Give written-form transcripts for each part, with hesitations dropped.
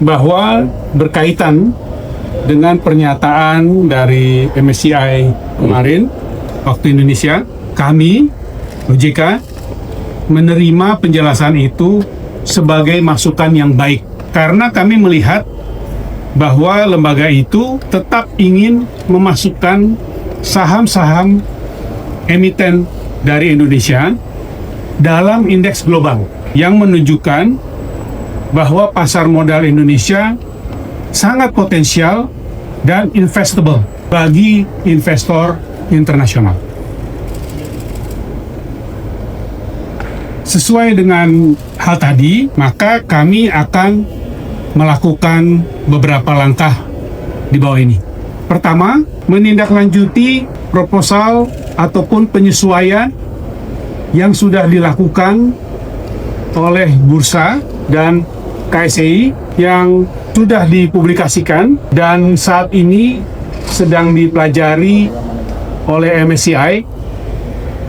bahwa berkaitan dengan pernyataan dari MSCI kemarin waktu Indonesia, kami OJK menerima penjelasan itu sebagai masukan yang baik karena kami melihat bahwa lembaga itu tetap ingin memasukkan saham-saham emiten dari Indonesia dalam indeks global yang menunjukkan bahwa pasar modal Indonesia sangat potensial dan investable bagi investor internasional. Sesuai dengan hal tadi, maka kami akan melakukan beberapa langkah di bawah ini. Pertama, menindaklanjuti proposal ataupun penyesuaian yang sudah dilakukan oleh Bursa dan KSEI yang sudah dipublikasikan dan saat ini sedang dipelajari oleh MSCI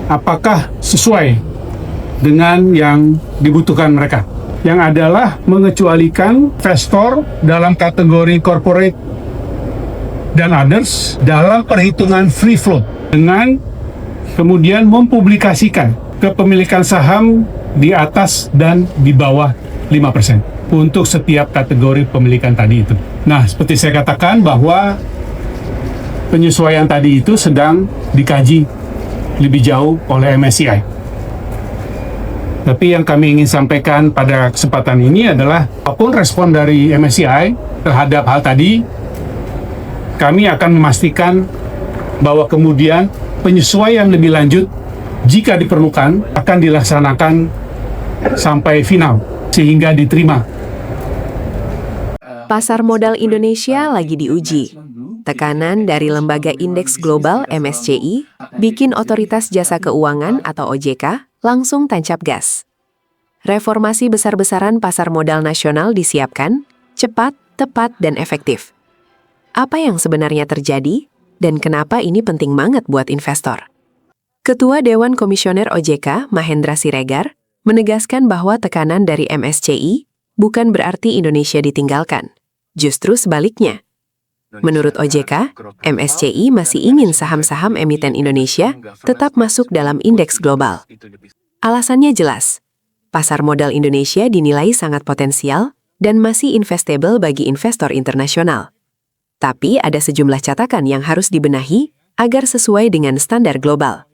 apakah sesuai dengan yang dibutuhkan mereka, yang adalah mengecualikan investor dalam kategori corporate dan others dalam perhitungan free float dengan kemudian mempublikasikan kepemilikan saham di atas dan di bawah 5% untuk setiap kategori pemilikan tadi itu. Nah, seperti saya katakan bahwa penyesuaian tadi itu sedang dikaji lebih jauh oleh MSCI. Tapi yang kami ingin sampaikan pada kesempatan ini adalah apapun respon dari MSCI terhadap hal tadi, kami akan memastikan bahwa kemudian penyesuaian lebih lanjut jika diperlukan akan dilaksanakan sampai final sehingga diterima. Pasar modal Indonesia lagi diuji. Tekanan dari lembaga indeks global MSCI bikin Otoritas Jasa Keuangan atau OJK langsung tancap gas. Reformasi besar-besaran pasar modal nasional disiapkan, cepat, tepat, dan efektif. Apa yang sebenarnya terjadi, dan kenapa ini penting banget buat investor? Ketua Dewan Komisioner OJK, Mahendra Siregar, menegaskan bahwa tekanan dari MSCI bukan berarti Indonesia ditinggalkan. Justru sebaliknya. Menurut OJK, MSCI masih ingin saham-saham emiten Indonesia tetap masuk dalam indeks global. Alasannya jelas, pasar modal Indonesia dinilai sangat potensial dan masih investable bagi investor internasional. Tapi ada sejumlah catatan yang harus dibenahi agar sesuai dengan standar global.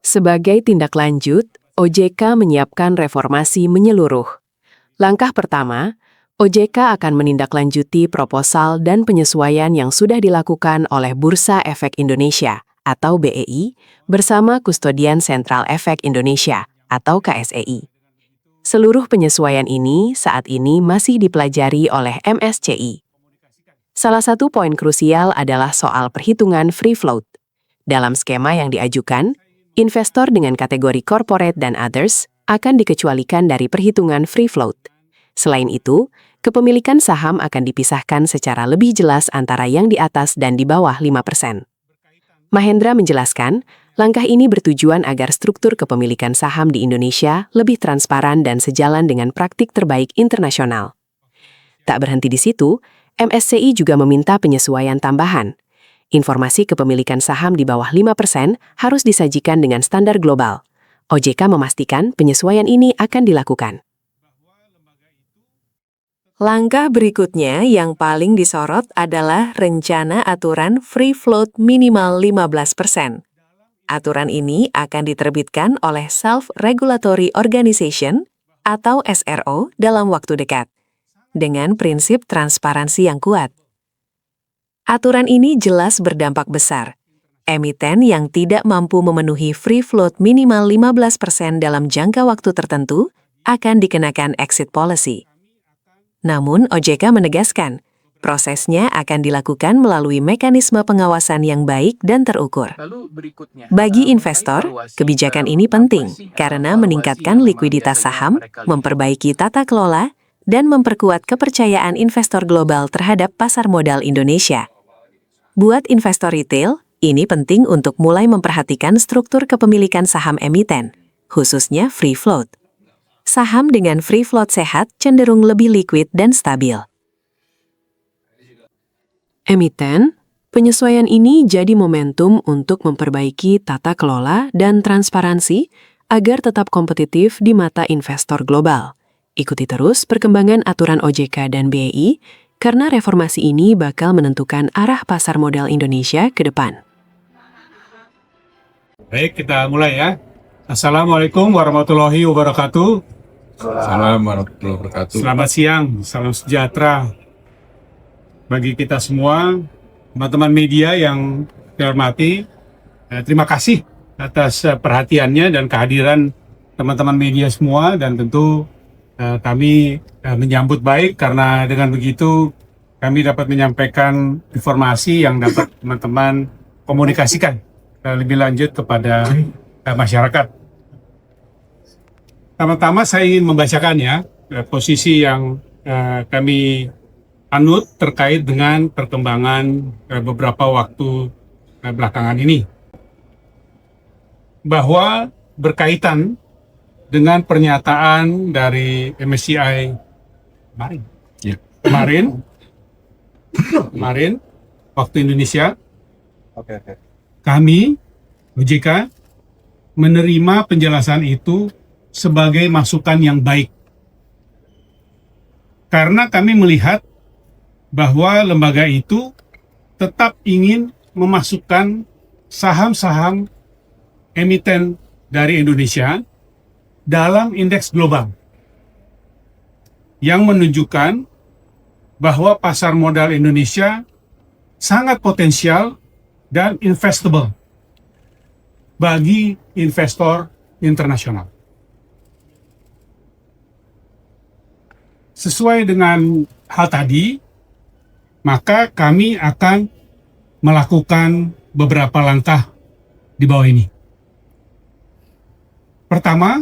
Sebagai tindak lanjut, OJK menyiapkan reformasi menyeluruh. Langkah pertama, OJK akan menindaklanjuti proposal dan penyesuaian yang sudah dilakukan oleh Bursa Efek Indonesia atau BEI bersama Kustodian Sentral Efek Indonesia atau KSEI. Seluruh penyesuaian ini saat ini masih dipelajari oleh MSCI. Salah satu poin krusial adalah soal perhitungan free float. Dalam skema yang diajukan, investor dengan kategori corporate dan others akan dikecualikan dari perhitungan free float. Selain itu, kepemilikan saham akan dipisahkan secara lebih jelas antara yang di atas dan di bawah 5%. Mahendra menjelaskan, langkah ini bertujuan agar struktur kepemilikan saham di Indonesia lebih transparan dan sejalan dengan praktik terbaik internasional. Tak berhenti di situ, MSCI juga meminta penyesuaian tambahan. Informasi kepemilikan saham di bawah 5% harus disajikan dengan standar global. OJK memastikan penyesuaian ini akan dilakukan. Langkah berikutnya yang paling disorot adalah rencana aturan free float minimal 15%. Aturan ini akan diterbitkan oleh Self-Regulatory Organization atau SRO dalam waktu dekat, dengan prinsip transparansi yang kuat. Aturan ini jelas berdampak besar. Emiten yang tidak mampu memenuhi free float minimal 15% dalam jangka waktu tertentu akan dikenakan exit policy. Namun, OJK menegaskan, prosesnya akan dilakukan melalui mekanisme pengawasan yang baik dan terukur. Bagi investor, kebijakan ini penting karena meningkatkan likuiditas saham, memperbaiki tata kelola, dan memperkuat kepercayaan investor global terhadap pasar modal Indonesia. Buat investor retail, ini penting untuk mulai memperhatikan struktur kepemilikan saham emiten, khususnya free float. saham dengan free float sehat cenderung lebih liquid dan stabil. Emiten, penyesuaian ini jadi momentum untuk memperbaiki tata kelola dan transparansi agar tetap kompetitif di mata investor global. Ikuti terus perkembangan aturan OJK dan BEI, karena reformasi ini bakal menentukan arah pasar modal Indonesia ke depan. Baik, kita mulai ya. Assalamualaikum warahmatullahi wabarakatuh. Assalamualaikum warahmatullahi wabarakatuh. Selamat siang, salam sejahtera bagi kita semua, teman-teman media yang saya hormati. Terima kasih atas perhatiannya dan kehadiran teman-teman media semua, dan tentu kami menyambut baik karena dengan begitu kami dapat menyampaikan informasi yang dapat teman-teman komunikasikan lebih lanjut kepada masyarakat. Pertama-tama saya ingin membacakan ya posisi yang kami anut terkait dengan perkembangan beberapa waktu belakangan ini, bahwa berkaitan dengan pernyataan dari MSCI kemarin waktu Indonesia. Kami OJK menerima penjelasan itu sebagai masukan yang baik, karena kami melihat bahwa lembaga itu tetap ingin memasukkan saham-saham emiten dari Indonesia dalam indeks global, yang menunjukkan bahwa pasar modal Indonesia sangat potensial dan investable bagi investor internasional. Sesuai dengan hal tadi, maka kami akan melakukan beberapa langkah di bawah ini. Pertama,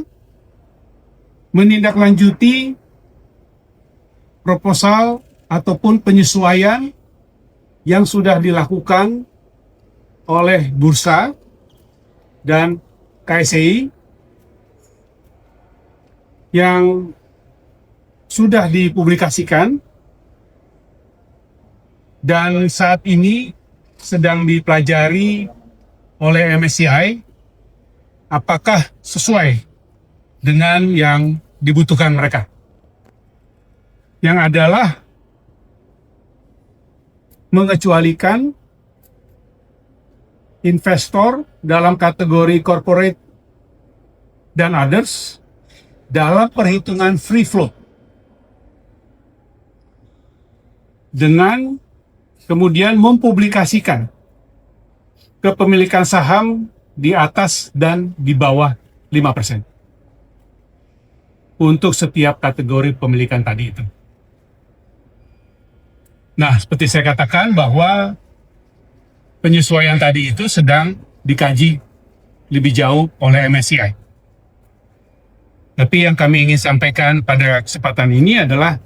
menindaklanjuti proposal ataupun penyesuaian yang sudah dilakukan oleh Bursa dan KSEI yang sudah dipublikasikan dan saat ini sedang dipelajari oleh MSCI apakah sesuai dengan yang dibutuhkan mereka, yang adalah mengecualikan investor dalam kategori corporate dan others dalam perhitungan free float, dengan kemudian mempublikasikan kepemilikan saham di atas dan di bawah 5% untuk setiap kategori pemilikan tadi itu. Nah, seperti saya katakan bahwa penyesuaian tadi itu sedang dikaji lebih jauh oleh MSCI. Tapi yang kami ingin sampaikan pada kesempatan ini adalah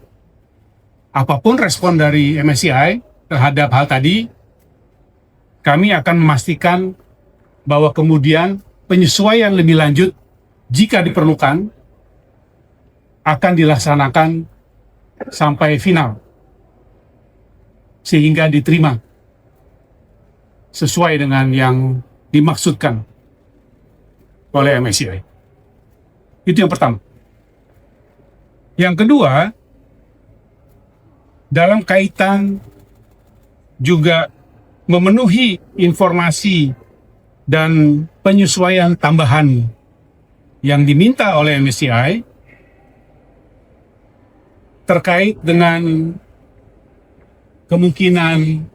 apapun respon dari MSCI terhadap hal tadi, kami akan memastikan bahwa kemudian penyesuaian lebih lanjut jika diperlukan akan dilaksanakan sampai final, sehingga diterima sesuai dengan yang dimaksudkan oleh MSCI. Itu yang pertama. Yang kedua, dalam kaitan juga memenuhi informasi dan penyesuaian tambahan yang diminta oleh MSCI terkait dengan kemungkinan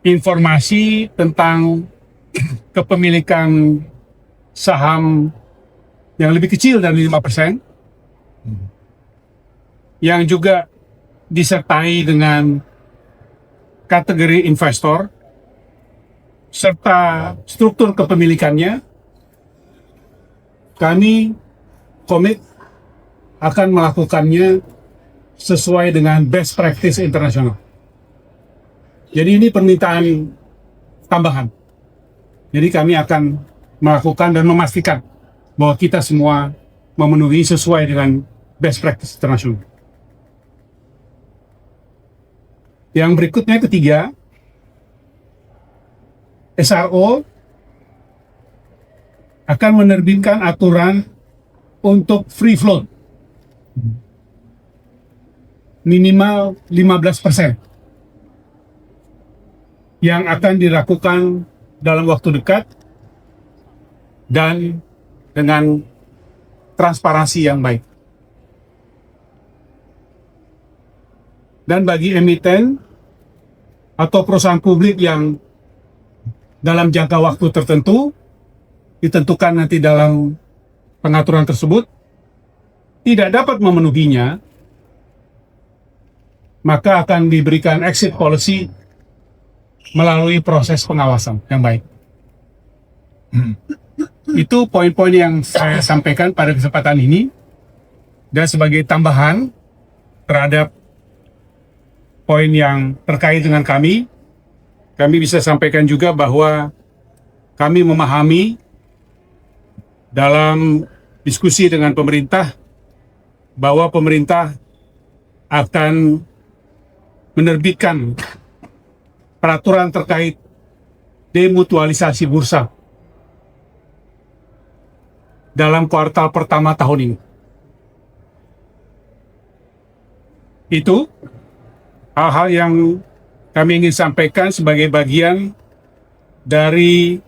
informasi tentang kepemilikan saham yang lebih kecil dari 5%, yang juga disertai dengan kategori investor serta struktur kepemilikannya, kami komit akan melakukannya sesuai dengan best practice internasional. Jadi ini permintaan tambahan. Jadi kami akan melakukan dan memastikan bahwa kita semua memenuhi sesuai dengan best practice internasional. Yang berikutnya ketiga, SRO akan menerbitkan aturan untuk free float minimal 15% yang akan dilakukan dalam waktu dekat dan dengan transparansi yang baik. Dan bagi emiten atau perusahaan publik yang dalam jangka waktu tertentu ditentukan nanti dalam pengaturan tersebut tidak dapat memenuhinya, maka akan diberikan exit policy melalui proses pengawasan yang baik. Itu poin-poin yang saya sampaikan pada kesempatan ini. Dan sebagai tambahan terhadap poin yang terkait dengan kami bisa sampaikan juga bahwa kami memahami dalam diskusi dengan pemerintah bahwa pemerintah akan menerbitkan peraturan terkait demutualisasi bursa dalam kuartal pertama tahun ini. Itu hal-hal yang kami ingin sampaikan sebagai bagian dari